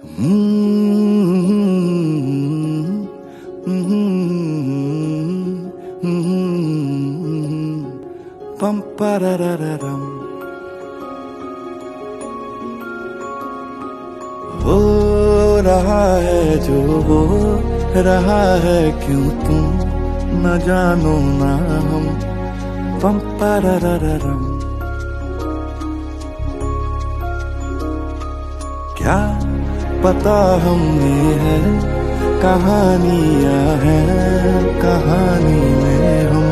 Pam parararam. हो रहा है जो हो रहा है, क्यों तुम न जानो ना हम। पम पररररम। क्या पता हमने है कहानियां हैं, कहानी में हम।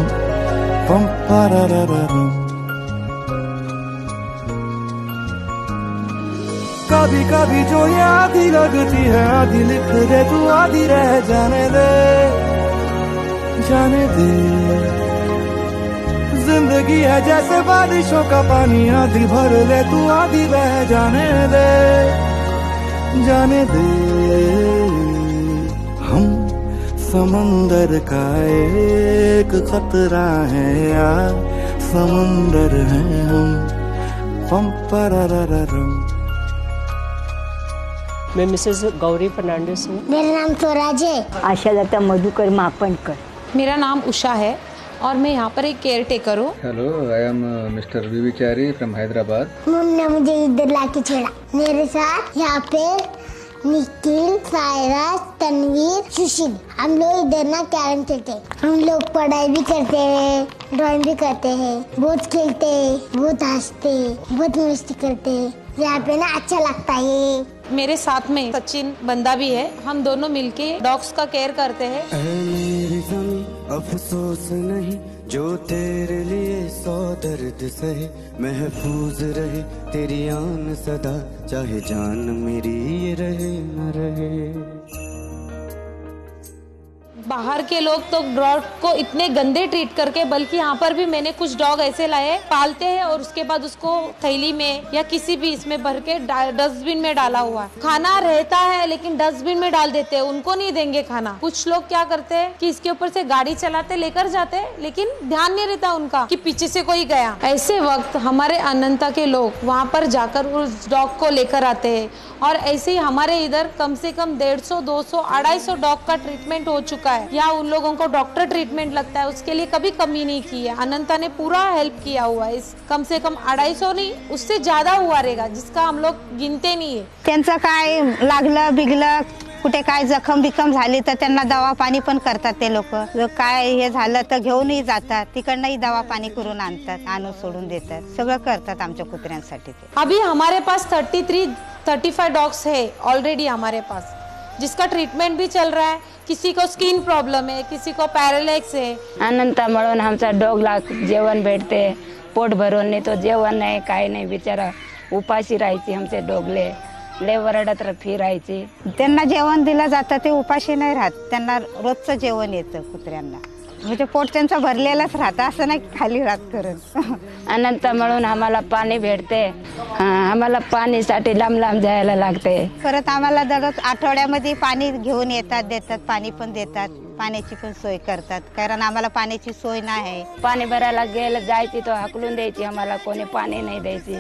पम पररररम। कभी कभी जो ये आधी लगती है, आधी लिख दे तू, आधी रह जाने दे, जाने दे। जिंदगी है जैसे बारिशों का पानी, आधी भर ले तू, आधी बह जाने दे, जाने दे। हम समंदर का एक खतरा है यार, समंदर हैं हम। पम पररररम। मैं मिसेस गौरी फर्नांडिस हूँ। मेरा नाम स्वराज है। आशा लता मधुकर मापनकर। मेरा नाम उषा है और मैं यहाँ पर एक केयर टेकर हूँ। Hello, I am mister Vivichari from Hyderabad. Mummy ने मुझे इधर लाके छोड़ा। मेरे साथ यहाँ पे निखिल, सायरा, तनवीर, सुशील, हम लोग इधर ना कैरम खेलते हैं। हम लोग पढ़ाई भी करते हैं, ड्राइंग भी करते हैं, बहुत खेलते हैं, बहुत हंसते हैं, बहुत मस्ती करते हैं। यहाँ पे ना अच्छा लगता है। मेरे साथ में सचिन बंदा भी है, हम दोनों मिलके डॉग्स का केयर करते हैं। मेरी ज़मीं अफसोस नहीं, जो तेरे लिए 100 दर्द सहे, महफूज रहे तेरी आन सदा, चाहे जान मेरी ये रहे न रहे। बाहर के लोग तो डॉग को इतने गंदे ट्रीट करके, बल्कि यहाँ पर भी मैंने कुछ डॉग ऐसे लाए पालते हैं और उसके बाद उसको थैली में या किसी भी इसमें भर के डस्टबिन में डाला हुआ है। खाना रहता है लेकिन डस्टबिन में डाल देते हैं, उनको नहीं देंगे खाना। कुछ लोग क्या करते हैं कि इसके ऊपर से गाड़ी चलाते लेकर जाते, लेकिन ध्यान नहीं रहता उनका कि पीछे से कोई गया। ऐसे वक्त हमारे अनंता के लोग वहाँ पर जाकर उस डॉग को लेकर आते हैं और ऐसे ही हमारे इधर कम से कम 150, 200, 250 डॉग का ट्रीटमेंट हो चुका है, या उन लोगों को डॉक्टर ट्रीटमेंट लगता है, उसके लिए कभी कमी नहीं की है। अनंता ने पूरा हेल्प किया हुआ है। इस कम से कम 250 नहीं, उससे ज्यादा हुआ रहेगा, जिसका हम लोग गिनते नहीं है। त्यांचं काय लागलं बिगलं, कुठे काय जखम बिखम झाली तर त्यांना दवा पाणी पण करतात ते लोक। काय हे झालं तर घेऊनही जातात, तिकडनंही दवा पाणी करून आणतात, आणून सोडून देतात, सगळं करतात आमच्या कुत्र्यांसाठी ते। अभी हमारे पास 35 डॉग्स है ऑलरेडी हमारे पास, जिसका ट्रीटमेंट भी चल रहा है। किसी को स्किन प्रॉब्लम है, किसी को पैरालिसिस है। अनंता म्हणून आमचा डॉगला जेवण भेटते, पोट भरून, नाही तो जेवण नाही, काही नाही, बिचारा उपाशी राहायची आमचे डॉगले, लय वरडत फिरायची। त्यांना जेवण दिलं जातं, ते उपाशी नाही राहत, त्यांना रोजचं जेवण येतं कुत्र्यांना, म्हणजे पोट त्यांचा भरलेलाच राहतं, असं नाही खाली राहत करत। अनंता म्हणून आम्हाला पाणी भेटते, आम्हाला पाणीसाठी लांब लांब जायला लागते। परत आम्हाला दररोज आठवड्यामध्ये पाणी घेऊन येतात, देतात, पाणी पण देतात, पाण्याची पण सोय करतात, कारण आम्हाला पाण्याची सोय नाही। पाणी भरायला गेलं जायची तो हाकलून द्यायची, आम्हाला कोणी पाणी नहीं द्यायची।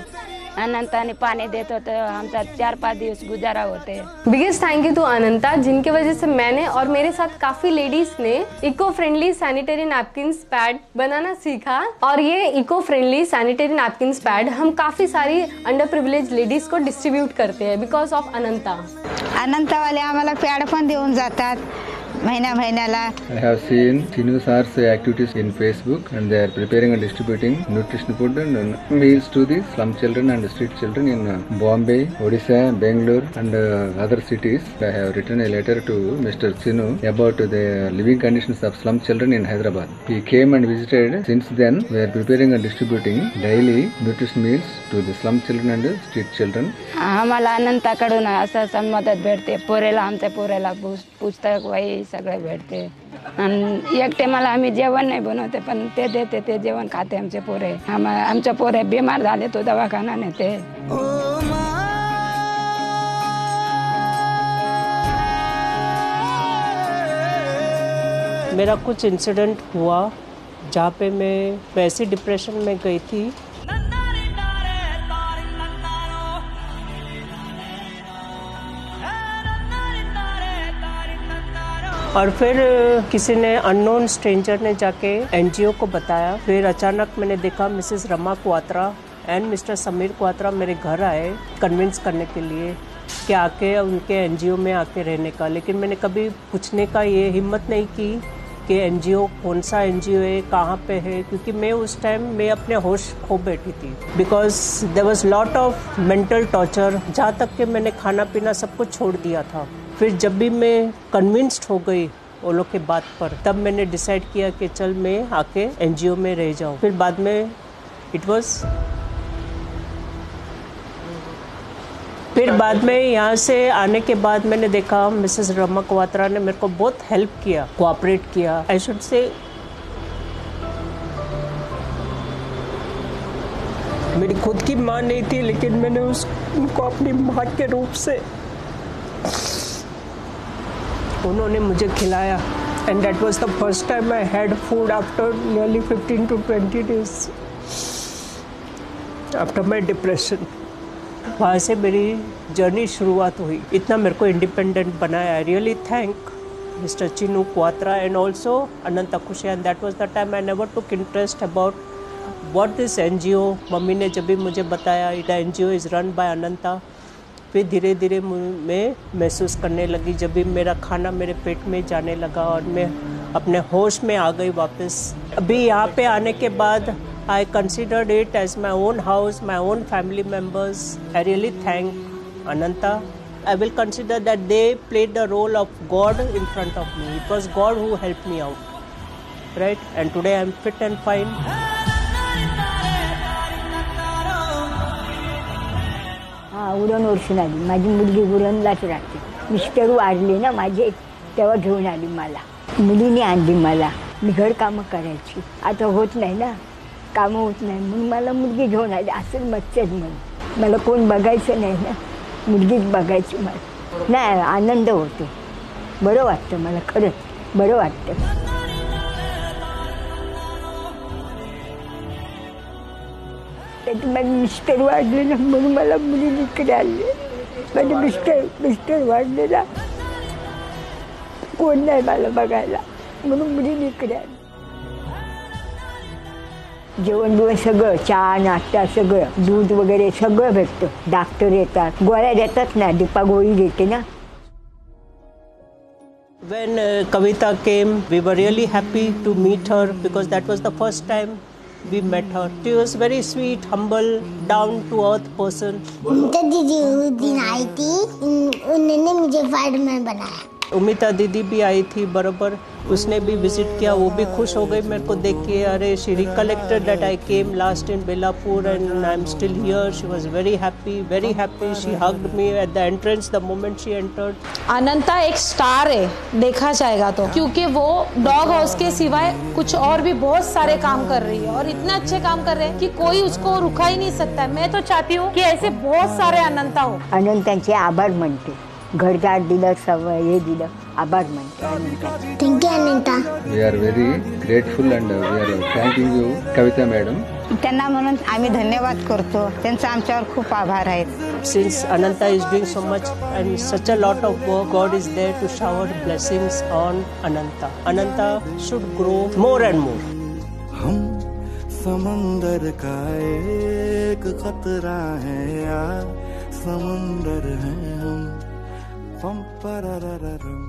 अनंताने पानी देते तो हमसा 4-5 दिवस गुजारा होते। बिगेस्ट थैंक यू टू अनंता, जिनकी वजह से मैंने और मेरे साथ काफ़ी लेडीज़ ने eco friendly sanitary napkins pad बनाना सीखा। और ये eco friendly sanitary napkins pad हम काफ़ी सारी अंडर प्रिविलेज लेडीज़ को डिस्ट्रीब्यूट करते हैं बिकॉज ऑफ अनंता। अनंतावाले आम्हाला पॅड पण देऊन जातात महिन्याला। I have seen Sinusar's activities in Facebook, and they are preparing and distributing nutrition food and meals to the slum children and street children in Bombay, Odisha, Bangalore and other cities. I have written a letter to Mr. Sinu about the living conditions of slum children in Hyderabad. He came and visited. Since then, we are preparing and distributing daily nutrition meals to the slum children and street children. आम्हाला अनंताकडून असं मदत भेटते, पोरेला आमच्या पोरेला पुस्तक वही सगळे भेटते। आणि एक टाइमाला आम्ही जेवण नाही बनवते, पण ते देते, ते जेवण खाते आमचे पोरे। आमच्या पोरे बीमार झाले तो दवाखाना नेते। मेरा कुछ इंसिडेंट हुआ जहाँ पे मैं ऐसे डिप्रेशन में गई थी। और फिर किसी ने अननोन स्ट्रेंजर ने जाके एनजीओ को बताया। फिर अचानक मैंने देखा Mrs Rama Kwatra and mister Sameer Kwatra मेरे घर आए कन्विंस करने के लिए कि आके उनके एनजीओ में आके रहने का। लेकिन मैंने कभी पूछने का ये हिम्मत नहीं की कि एनजीओ कौन सा एनजीओ है, कहाँ पे है, क्योंकि मैं उस टाइम मैं अपने होश खो बैठी थी। Because there was lot of mental torture, जहाँ तक कि मैंने खाना पीना सब कुछ छोड़ दिया था। फिर जब भी मैं कन्विंस्ड हो गई वो लोग के बात पर, तब मैंने डिसाइड किया कि चल मैं आके एनजीओ में रह जाऊँ। फिर बाद में फिर बाद में यहाँ से आने के बाद मैंने देखा मिसेस रमा क्वात्रा ने मेरे को बहुत हेल्प किया, कोऑपरेट किया। आई शुड से मेरी खुद की माँ नहीं थी, लेकिन मैंने उनको अपनी माँ के रूप से उन्होंने मुझे खिलाया। And that was the first time I had food after nearly 15 to 20 days after my depression. वहाँ से मेरी जर्नी शुरुआत हुई। इतना मेरे को इंडिपेंडेंट बनाया। I really thank mister Chinu Kwatra and also Ananta Kushiya. And that was the time I never took interest about what this NGO. Mummy ने जब भी मुझे बताया the NGO is run by Ananta, फिर धीरे धीरे मैं महसूस करने लगी। जब भी मेरा खाना मेरे पेट में जाने लगा और मैं अपने होश में आ गई वापस। अभी यहाँ पे आने के बाद I considered it as my own house, my own family members. I really thank Ananta. I will consider that they played the role of God in front of me. It was God who helped me out, right? And today I am fit and fine. Uran वर्षून आली माझी मुलगी उरणलाच राहते। Mister वारले ना माझे, तेव्हा घेऊन आली मला, मुलीने आणली मला। मी घर कामं करायची, आता होत नाही ना, कामं होत नाही म्हणून मला मुलगी घेऊन आली। असं मच्छच म्हणून मला कोण बघायचं नाही ना, मुलगीच बघायची मला। नाही आनंद होतो, बरं वाटतं मला, खरंच बरं वाटतं। माझे मिस्टर वाढले ना म्हणून मला मुली इकडे आले। माझे मिस्टर वाढले ना, कोण नाही मला बघायला म्हणून मुली इकडे आली। जेवण बिवण सगळं, चहा नाश्ता सगळं, दूध वगैरे सगळं भेटतं। डॉक्टर येतात, गोळ्या देतात ना, दीपा गोळी देते ना। When Kavita came, we were really happy to meet her because that was the first time we met her. She was very sweet, humble, down to earth person. Umita दीदी उस दिन आई थी, उन्होंने मुझे फायरमैन बनाया। उमिता दीदी भी आई थी बराबर, उसने भी विजिट किया। वो भी खुश हो गई मेरे को देख के। अरे she recollected that I came last in Belapur and I am still here. She was very happy. She hugged me at the entrance the moment she entered. Ananta एक स्टार है देखा जाएगा तो, क्योंकि वो डॉग हाउस के सिवाय कुछ और भी बहुत सारे काम कर रही है और इतने अच्छे काम कर रहे हैं कि कोई उसको रुका ही नहीं सकता। मैं तो चाहती हूँ कि ऐसे बहुत सारे अनंता हो। अनंतांचे आभार मानते, घरदार दिलं, सवय हे दिलं, आभार मानते। Thank you Ananta. We are very grateful and we are thanking you, Kavita madam. त्यांना म्हणून आम्ही धन्यवाद करतो, त्यांचा आमच्यावर खूप आभार आहेत। Since Ananta is doing so much and such a lot of work, God is there to shower blessings on Ananta. Ananta should grow more and more. हम समंदर का एक खतरा है यार, समंदर है हम। पम पररररम।